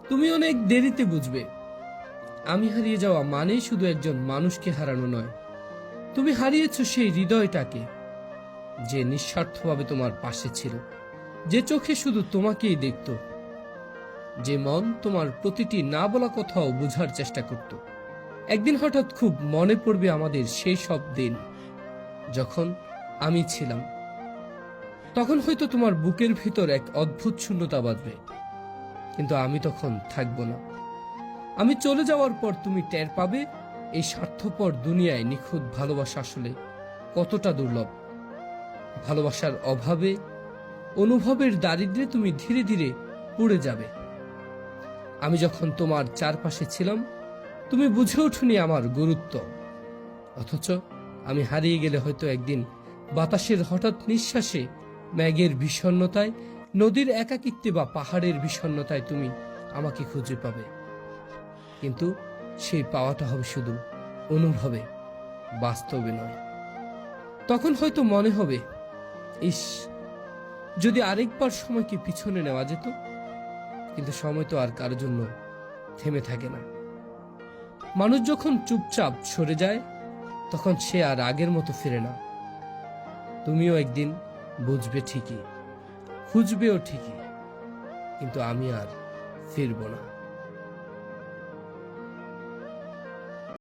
তুমি অনেক দেরিতে বুঝবে আমি হারিয়ে যাওয়া মানেই শুধু একজন মানুষকে হারানো নয়, তুমি হারিয়েছো সেই হৃদয়টাকে যে নিঃস্বার্থভাবে তোমার পাশে ছিল, যে চোখে শুধু তোমাকেই দেখত, যে মন তোমার প্রতিটি না বলা কথাও বোঝার চেষ্টা করত। একদিন হঠাৎ খুব মনে পড়বে আমাদের সেই সব দিন যখন আমি ছিলাম। তখন হয়তো তোমার বুকের ভিতর এক অদ্ভুত শূন্যতা বাঁধবে, কিন্তু আমি তখন থাকবো না। আমি চলে যাওয়ার পর তুমি টের পাবে এই স্বার্থপর দুনিয়ায় নিখুঁত ভালোবাসা আসলে কতটা দুর্লভ। ভালোবাসার অভাবে, অনুভবের দারিদ্র্যে তুমি ধীরে ধীরে পুড়ে যাবে। আমি যখন তোমার চারপাশে ছিলাম তুমি বুঝে ওঠোনি আমার গুরুত্ব, অথচ আমি হারিয়ে গেলে হয়তো একদিন বাতাসের হঠাৎ নিঃশ্বাসে, মেঘের বিষণ্ণতায়, নদীর একাকিত্বে বা পাহাড়ের বিষণ্ণতায় তুমি আমাকে খুঁজে পাবে। কিন্তু সেই পাওয়াটা হবে শুধু অনুভবে, বাস্তবে নয়। তখন হয়তো মনে হবে, ইস, যদি আরেকবার সময়কে পিছনে নেওয়া যেত। কিন্তু সময় তো আর কারোর জন্য থেমে থাকে না। মানুষ যখন চুপচাপ সরে যায় তখন সে আর আগের মতো ফিরে না। তুমিও একদিন বুঝবে ঠিকই, খুঁজবেও ঠিকই, কিন্তু আমি আর ফিরব না।